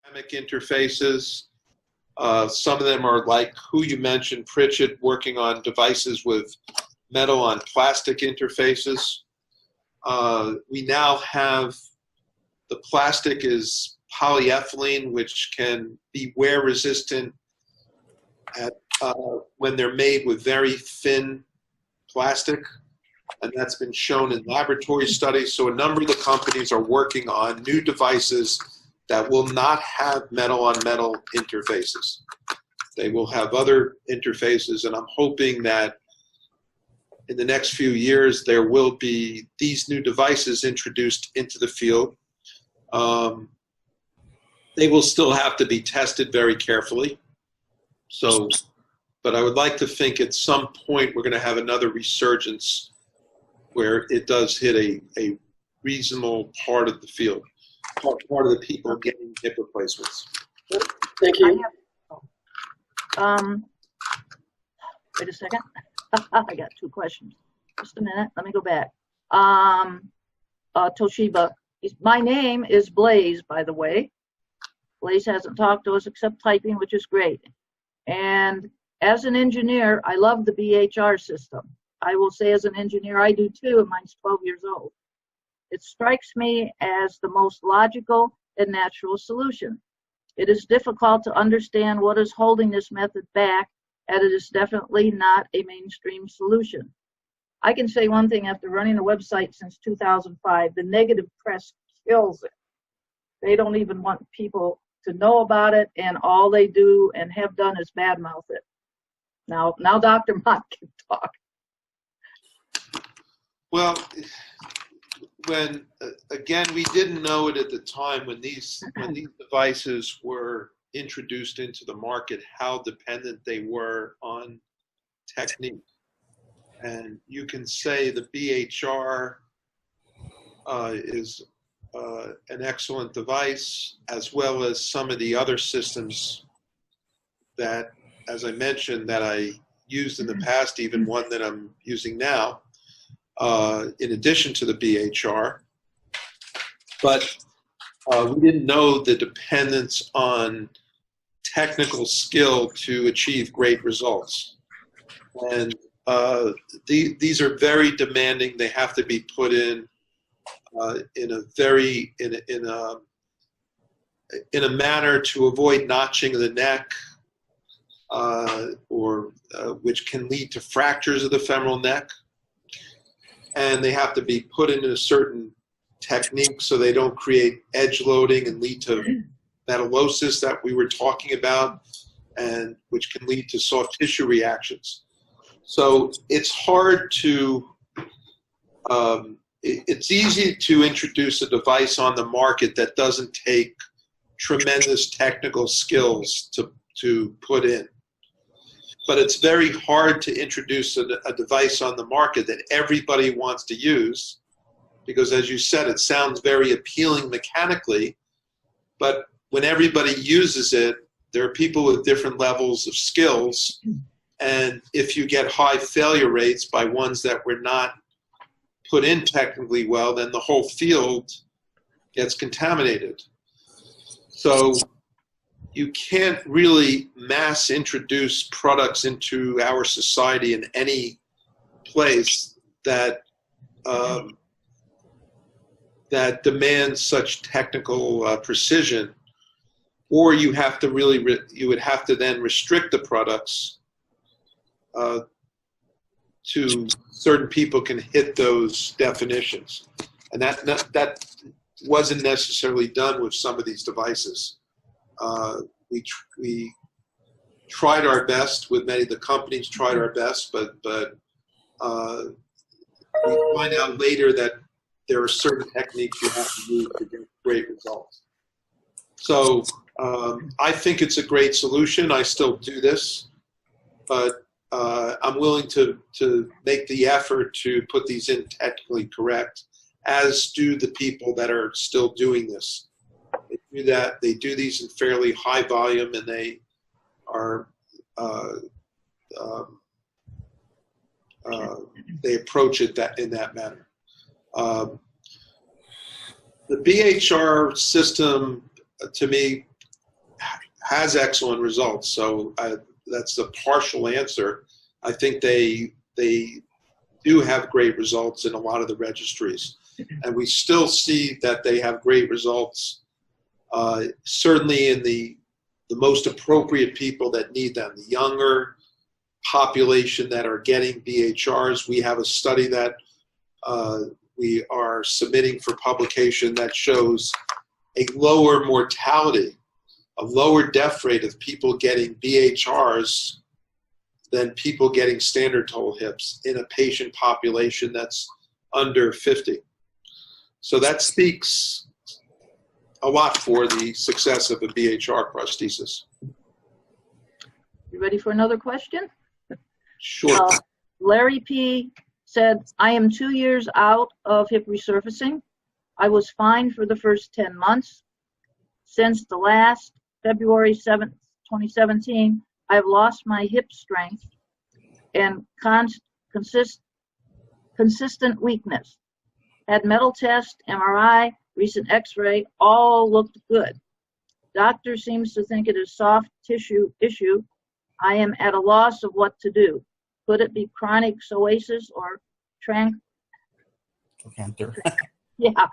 ceramic interfaces. Some of them are like who you mentioned, Pritchett, working on devices with metal on plastic interfaces. We now have the plastic is polyethylene, which can be wear resistant when they're made with very thin plastic, and that's been shown in laboratory studies. So a number of the companies are working on new devices that will not have metal-on-metal interfaces. They will have other interfaces, and I'm hoping that in the next few years there will be these new devices introduced into the field. They will still have to be tested very carefully. So, but I would like to think at some point we're going to have another resurgence where it does hit a reasonable part of the field, part of the people getting hip replacements. Thank you. Wait a second. I got two questions. Just a minute. Let me go back. Toshiba. My name is Blaze, by the way. Blaze hasn't talked to us except typing, which is great. And as an engineer, I love the BHR system. I will say as an engineer, I do too, and mine's 12 years old. It strikes me as the most logical and natural solution. It is difficult to understand what is holding this method back, and it is definitely not a mainstream solution. I can say one thing after running the website since 2005, the negative press kills it. They don't even want people to know about it, and all they do and have done is badmouth it. Now Dr. Mott can talk. Well, when again, we didn't know it at the time when these devices were introduced into the market, how dependent they were on technique. And you can say the BHR is an excellent device, as well as some of the other systems that, as I mentioned, that I used in the past, even one that I'm using now, in addition to the BHR. But we didn't know the dependence on technical skill to achieve great results. And these are very demanding. They have to be put in a manner to avoid notching of the neck, which can lead to fractures of the femoral neck. And they have to be put into a certain technique so they don't create edge loading and lead to metallosis that we were talking about, and which can lead to soft tissue reactions. So it's hard to, it's easy to introduce a device on the market that doesn't take tremendous technical skills to put in. But it's very hard to introduce a device on the market that everybody wants to use, because as you said, it sounds very appealing mechanically, but when everybody uses it, there are people with different levels of skills, and if you get high failure rates by ones that were not put in technically well, then the whole field gets contaminated. So you can't really mass introduce products into our society in any place that that demands such technical precision, or you have to really you would have to then restrict the products to certain people can hit those definitions, and that wasn't necessarily done with some of these devices. We tried our best with many of the companies, tried our best, but we find out later that there are certain techniques you have to use to get great results. So I think it's a great solution. I still do this, but I'm willing to make the effort to put these in technically correct, as do the people that are still doing this. They do that. They do these in fairly high volume, and they are they approach it in that manner. The BHR system, to me, has excellent results. So that's a partial answer. I think they do have great results in a lot of the registries. And we still see that they have great results, certainly in the most appropriate people that need them, the younger population that are getting BHRs. We have a study that we are submitting for publication that shows a lower mortality, a lower death rate of people getting BHRs than people getting standard total hips in a patient population that's under 50. So that speaks a lot for the success of a BHR prosthesis. You ready for another question? Sure. Larry P. said, I am 2 years out of hip resurfacing. I was fine for the first 10 months. Since the last February 7th, 2017, I have lost my hip strength and consistent weakness. Had metal test, MRI, recent x-ray, all looked good. Doctor seems to think it is soft tissue issue. I am at a loss of what to do. Could it be chronic psoriasis or yeah.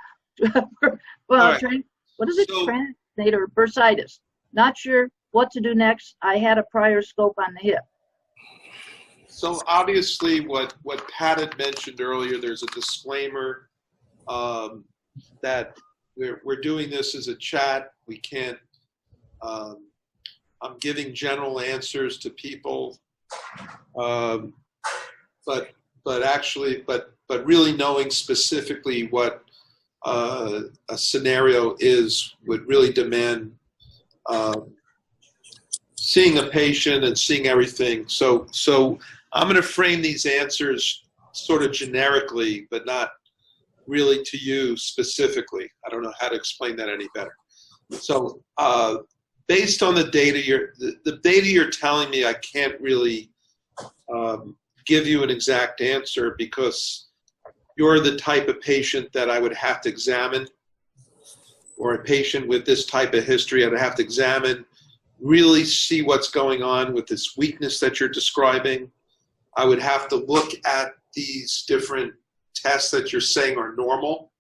Well, right. What is it? Transit or bursitis. Not sure what to do next. I had a prior scope on the hip. So obviously what Pat had mentioned earlier, there's a disclaimer that we're doing this as a chat. We can't, I'm giving general answers to people, but really knowing specifically what a scenario is would really demand seeing a patient and seeing everything. So I'm going to frame these answers sort of generically, but not really to you specifically. I don't know how to explain that any better. So based on the data the data you're telling me, I can't really give you an exact answer because you're the type of patient that I would have to examine, or a patient with this type of history I'd have to examine, really see what's going on with this weakness that you're describing. I would have to look at these different tests that you're saying are normal.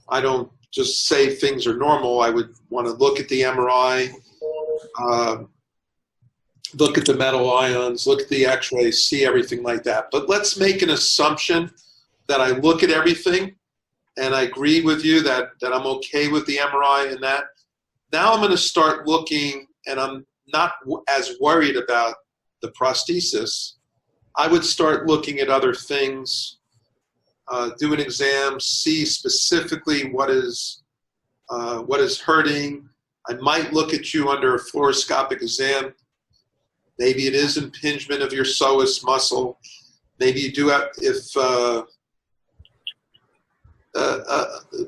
I don't just say things are normal. I would want to look at the MRI, look at the metal ions, look at the x-rays, see everything like that. But let's make an assumption that I look at everything and I agree with you that I'm okay with the MRI and that. Now I'm going to start looking, and I'm not as worried about the prosthesis. I would start looking at other things, do an exam, see specifically what is hurting. I might look at you under a fluoroscopic exam. Maybe it is impingement of your psoas muscle. Maybe you do have, if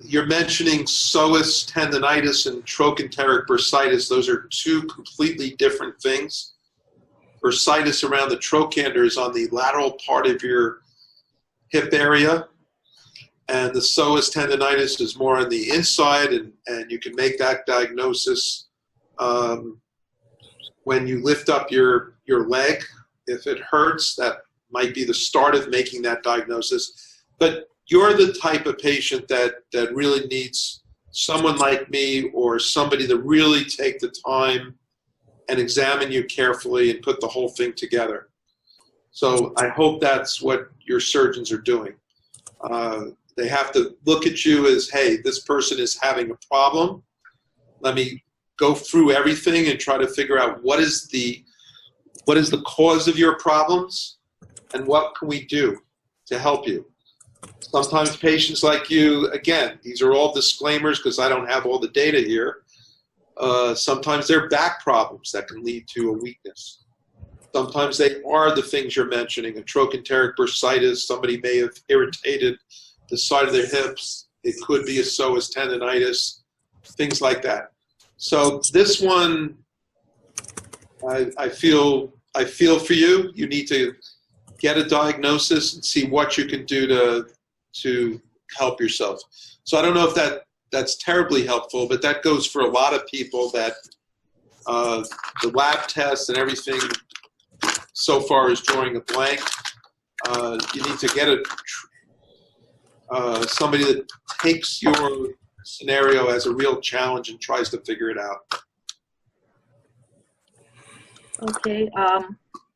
you're mentioning psoas tendonitis and trochanteric bursitis, those are two completely different things. Bursitis around the trochanter is on the lateral part of your hip area, and the psoas tendonitis is more on the inside, and you can make that diagnosis when you lift up your leg. If it hurts, that might be the start of making that diagnosis. But you're the type of patient that really needs someone like me or somebody to really take the time and examine you carefully and put the whole thing together. So I hope that's what your surgeons are doing. They have to look at you as, hey, this person is having a problem. Let me go through everything and try to figure out what is the cause of your problems and what can we do to help you. Sometimes patients like you, again, these are all disclaimers because I don't have all the data here. Sometimes they're back problems that can lead to a weakness. Sometimes they are the things you're mentioning, a trochanteric bursitis. Somebody may have irritated the side of their hips. It could be a psoas tendonitis, things like that. So this one, I feel for you. You need to get a diagnosis and see what you can do to help yourself. So I don't know if that's terribly helpful, but that goes for a lot of people that The lab test and everything so far is drawing a blank. You need to get somebody that takes your scenario as a real challenge and tries to figure it out. Okay.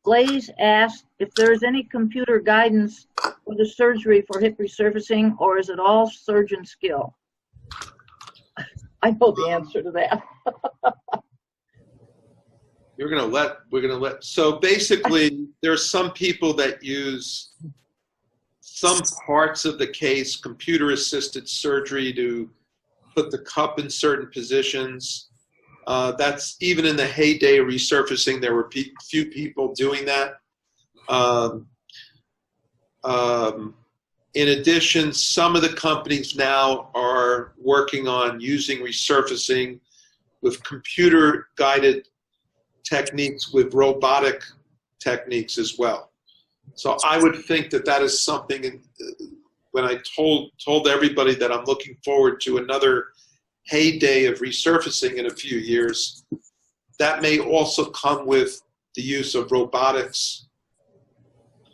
Blaze asked if there's any computer guidance for the surgery for hip resurfacing, or is it all surgeon skill? I know the answer to that. We're gonna let. So basically, there's some people that use some parts of the case, computer-assisted surgery, to put the cup in certain positions. That's even in the heyday of resurfacing, there were few people doing that. In addition, some of the companies now are working on using resurfacing with computer-guided techniques, with robotic techniques as well. So I would think that that is something, when I told everybody that I'm looking forward to another heyday of resurfacing in a few years, that may also come with the use of robotics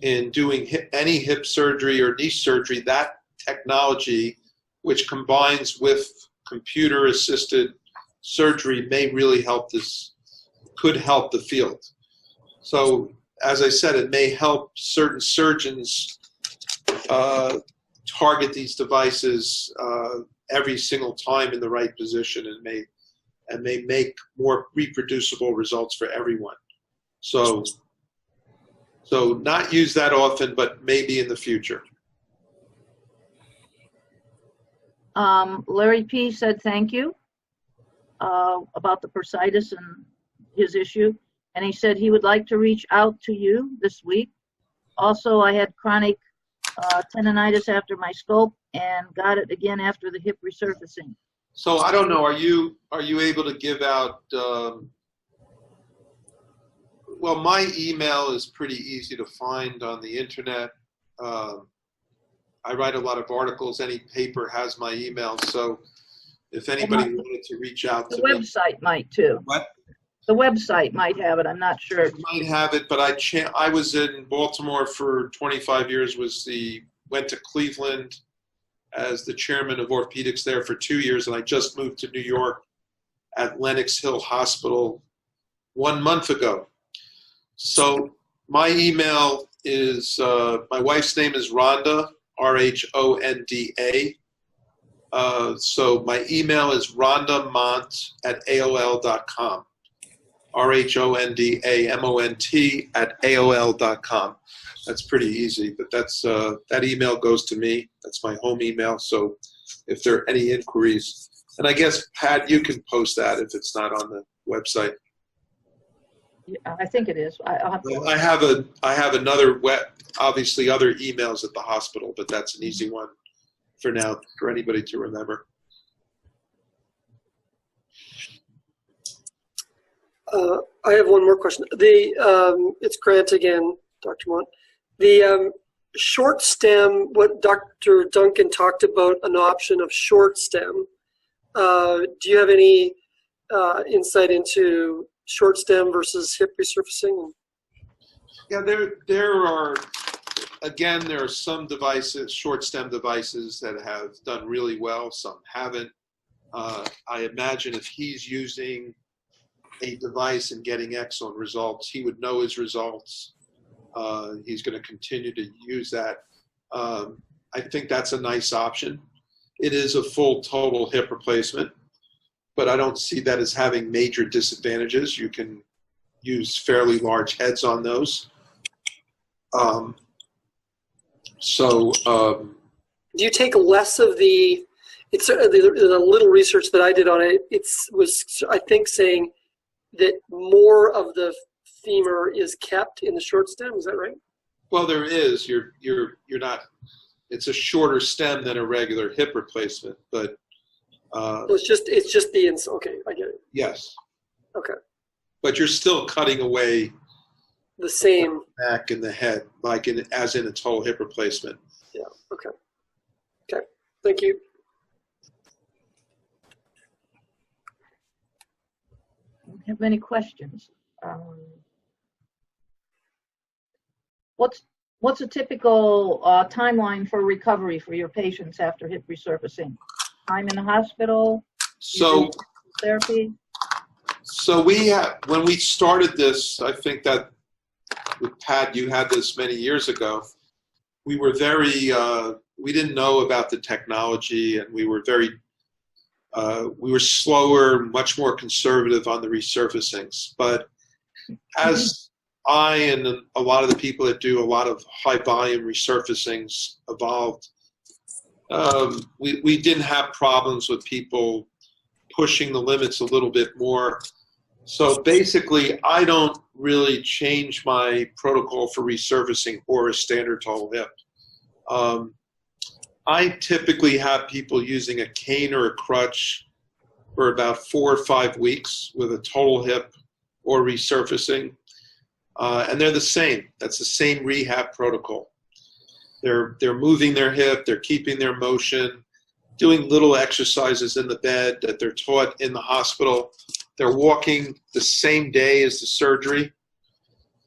in doing any hip surgery or knee surgery. That technology, which combines with computer-assisted surgery, may really help this, could help the field. So, as I said, it may help certain surgeons target these devices every single time in the right position, and may make more reproducible results for everyone. So not use that often, but maybe in the future. Larry P. said thank you about the bursitis and his issue, and he said he would like to reach out to you this week. Also, I had chronic tendonitis after my scope and got it again after the hip resurfacing. So I don't know, are you able to give out, well, my email is pretty easy to find on the internet. I write a lot of articles. Any paper has my email. So if anybody wanted to reach out to me. The website might too. What? The website might have it. I'm not sure. It might have it, but I was in Baltimore for 25 years, went to Cleveland as the chairman of orthopedics there for 2 years, and I just moved to New York at Lenox Hill Hospital 1 month ago. So my email is, my wife's name is Rhonda, R-H-O-N-D-A. So my email is rhondamont@aol.com. RHONDAMONT@AOL.com. That's pretty easy, but that's that email goes to me. That's my home email. So if there are any inquiries, and I guess Pat, you can post that if it's not on the website. Yeah, I think it is. I'll have to. I have another obviously other emails at the hospital, but that's an easy one for now for anybody to remember. I have one more question. It's Grant again, Dr. Mont. The short stem, what Dr. Duncan talked about, an option of short stem. Do you have any insight into short stem versus hip resurfacing? Yeah, there are some devices, short stem devices, that have done really well. Some haven't. I imagine if he's using a device and getting excellent results, he would know his results. He's going to continue to use that. I think that's a nice option. It is a full total hip replacement, but I don't see that as having major disadvantages. You can use fairly large heads on those. Do you take less of the, it's the little research that I did on it, was I think saying that more of the femur is kept in the short stem. Is that right? Well, there is. You're not. It's a shorter stem than a regular hip replacement, but. So it's just the okay. I get it. Yes. Okay. But you're still cutting away. The same. Back in the head, as in a total hip replacement. Yeah. Okay. Okay. Thank you. have many questions. What's a typical timeline for recovery for your patients after hip resurfacing? Time in the hospital? So Therapy? So we had, when we started this, I think that with Pat, you had this many years ago. We were very, we didn't know about the technology, and we were very, we were slower, much more conservative on the resurfacings. But as I and a lot of the people that do a lot of high volume resurfacings evolved, we didn't have problems with people pushing the limits a little bit more. So basically, I don't really change my protocol for resurfacing or a standard total hip. I typically have people using a cane or a crutch for about 4 or 5 weeks with a total hip or resurfacing. And they're the same. That's the same rehab protocol. They're moving their hip, they're keeping their motion, doing little exercises in the bed that they're taught in the hospital. They're walking the same day as the surgery.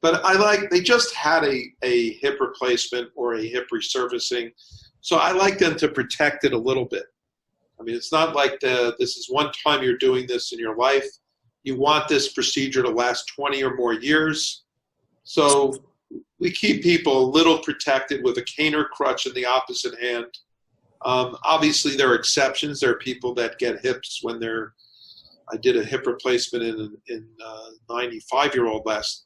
But they just had a hip replacement or a hip resurfacing. So I like them to protect it a little bit. I mean, it's not like this is one time you're doing this in your life. You want this procedure to last 20 or more years. So we keep people a little protected with a cane or crutch in the opposite hand. Obviously, there are exceptions. There are people that get hips when they're. I did a hip replacement in a 95-year-old last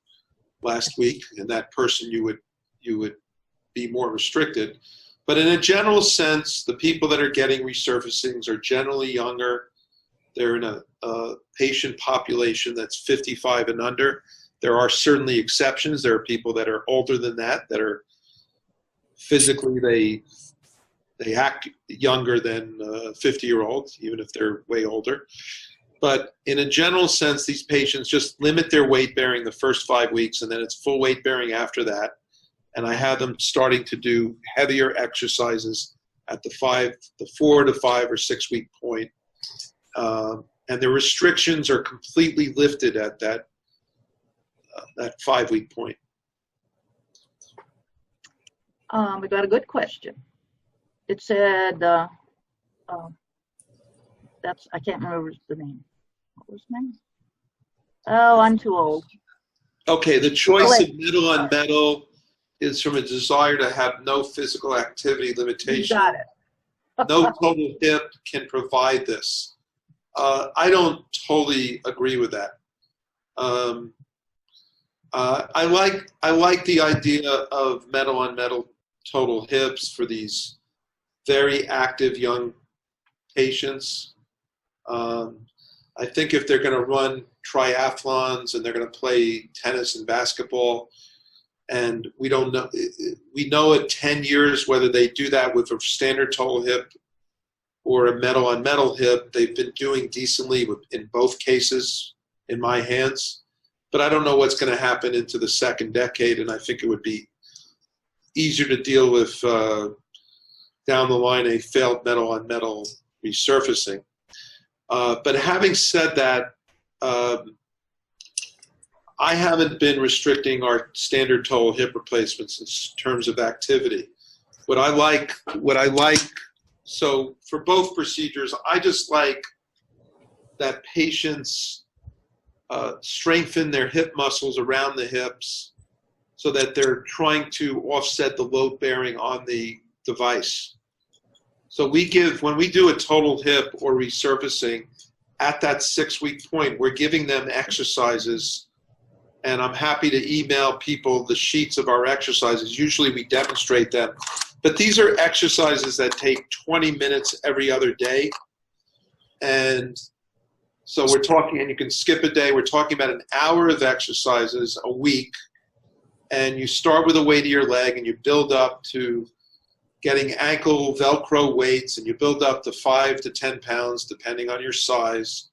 week, and that person you would be more restricted. But in a general sense, the people that are getting resurfacings are generally younger. They're in a patient population that's 55 and under. There are certainly exceptions. There are people that are older than that are physically they act younger than 50-year-olds, even if they're way older. But in a general sense, these patients just limit their weight bearing the first 5 weeks, and then it's full weight bearing after that. And I have them starting to do heavier exercises at the 4 to 5 or 6 week point. And the restrictions are completely lifted at that 5 week point. We got a good question. It said, I can't remember the name. What was the name? Oh, I'm too old. Okay, the choice of metal on metal is from a desire to have no physical activity limitation. You got it. No total hip can provide this. I don't totally agree with that. I like the idea of metal on metal total hips for these very active young patients. I think if they're going to run triathlons and they're going to play tennis and basketball, and we don't know, we know at 10 years whether they do that with a standard total hip or a metal on metal hip. They've been doing decently in both cases in my hands, but I don't know what's going to happen into the second decade, and I think it would be easier to deal with down the line a failed metal on metal resurfacing. But having said that, I haven't been restricting our standard total hip replacements in terms of activity. What I like, so for both procedures, I just like that patients strengthen their hip muscles around the hips so that they're trying to offset the load bearing on the device. So when we do a total hip or resurfacing at that 6 week point, we're giving them exercises, and I'm happy to email people the sheets of our exercises. Usually we demonstrate them, but these are exercises that take 20 minutes every other day. And so we're talking, and you can skip a day, we're talking about an hour of exercises a week, and you start with the weight of your leg and you build up to getting ankle Velcro weights, and you build up to 5 to 10 pounds depending on your size.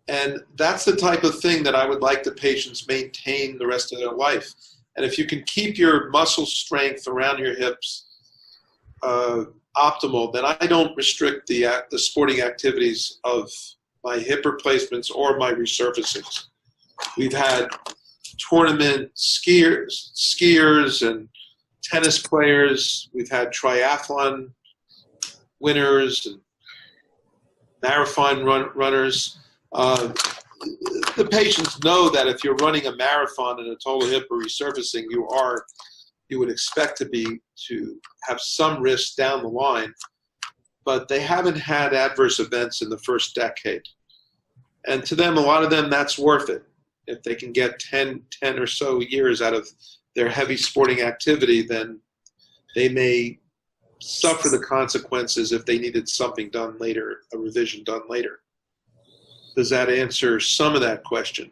And that's the type of thing that I would like the patients maintain the rest of their life. And if you can keep your muscle strength around your hips optimal, then I don't restrict the sporting activities of my hip replacements or my resurfacings. We've had tournament skiers and tennis players. We've had triathlon winners and marathon runners. The patients know that if you're running a marathon and a total hip or resurfacing, you would expect to have some risk down the line, but they haven't had adverse events in the first decade. And to them, a lot of them, that's worth it. If they can get 10 or so years out of their heavy sporting activity, then they may suffer the consequences if they needed something done later, a revision done later. Does that answer some of that question?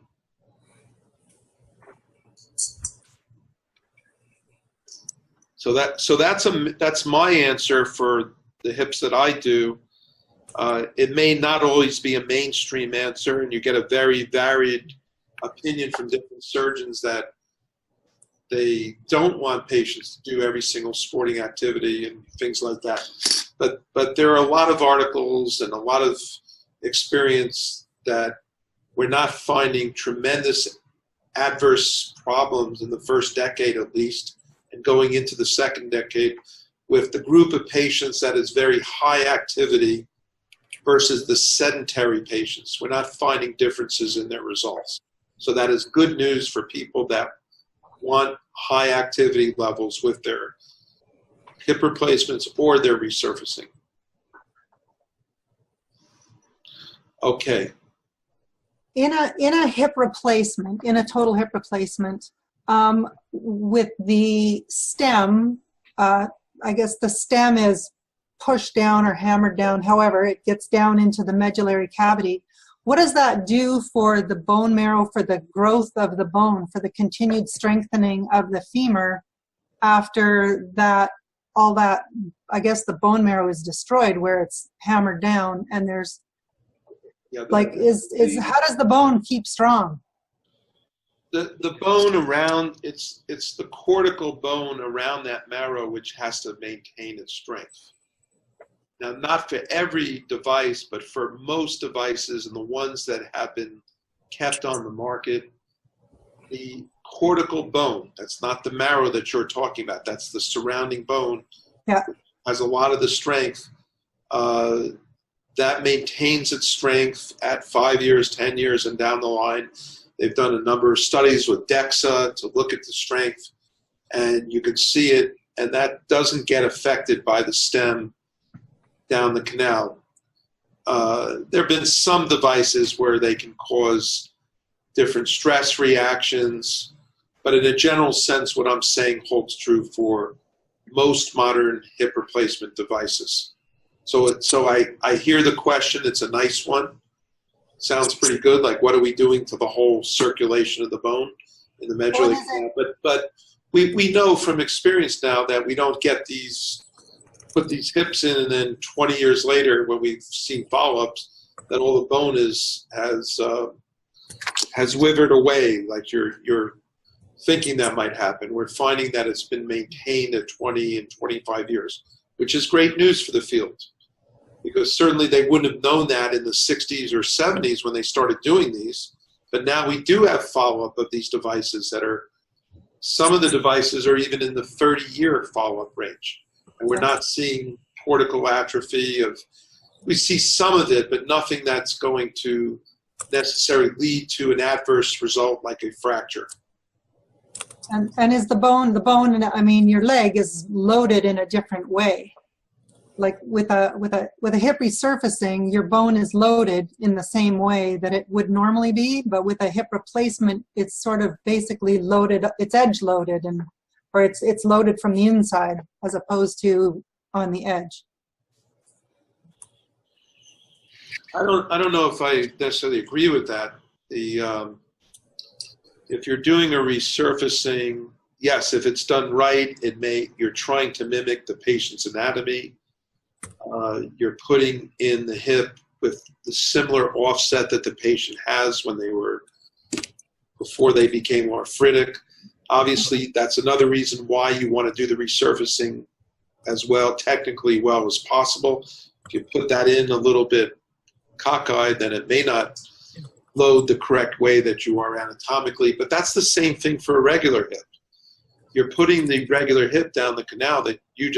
So that's my answer for the hips that I do. It may not always be a mainstream answer, and you get a very varied opinion from different surgeons that they don't want patients to do every single sporting activity and things like that. But there are a lot of articles and a lot of experience that we're not finding tremendous adverse problems in the first decade at least, and going into the second decade with the group of patients that is very high activity versus the sedentary patients. We're not finding differences in their results. So that is good news for people that want high activity levels with their hip replacements or their resurfacing. Okay. In a hip replacement, in a total hip replacement, with the stem, I guess the stem is pushed down or hammered down, however, it gets down into the medullary cavity. What does that do for the bone marrow, for the growth of the bone, for the continued strengthening of the femur after that, all that, I guess the bone marrow is destroyed where it's hammered down, and there's, how does the bone keep strong? The bone around, it's the cortical bone around that marrow which has to maintain its strength. Now, not for every device, but for most devices and the ones that have been kept on the market, the cortical bone, that's not the marrow that you're talking about, that's the surrounding bone, has a lot of the strength. That maintains its strength at 5 years, 10 years, and down the line. They've done a number of studies with DEXA to look at the strength, and you can see it, and that doesn't get affected by the stem down the canal. There have been some devices where they can cause different stress reactions, but in a general sense, what I'm saying holds true for most modern hip replacement devices. So I hear the question. It's a nice one. Sounds pretty good. Like, what are we doing to the whole circulation of the bone in the medullary canal? But we know from experience now that we don't get put these hips in, and then 20 years later, when we've seen follow-ups, that all the bone has withered away. Like you're thinking that might happen. We're finding that it's been maintained at 20 and 25 years, which is great news for the field, because certainly they wouldn't have known that in the 60s or 70s when they started doing these. But now we do have follow-up of these devices that are, some of the devices are even in the 30-year follow-up range. And we're not seeing cortical atrophy we see some of it, but nothing that's going to necessarily lead to an adverse result like a fracture. And is the bone, I mean, your leg is loaded in a different way. Like with a hip resurfacing, your bone is loaded in the same way that it would normally be, but with a hip replacement, it's sort of basically loaded, it's edge loaded, or it's loaded from the inside as opposed to on the edge. I don't know if I necessarily agree with that. If you're doing a resurfacing, yes, if it's done right, you're trying to mimic the patient's anatomy. You're putting in the hip with the similar offset that the patient has before they became arthritic. Obviously, that's another reason why you want to do the resurfacing as well, technically well as possible. If you put that in a little bit cockeyed, then it may not load the correct way that you are anatomically. But that's the same thing for a regular hip. You're putting the regular hip down the canal that you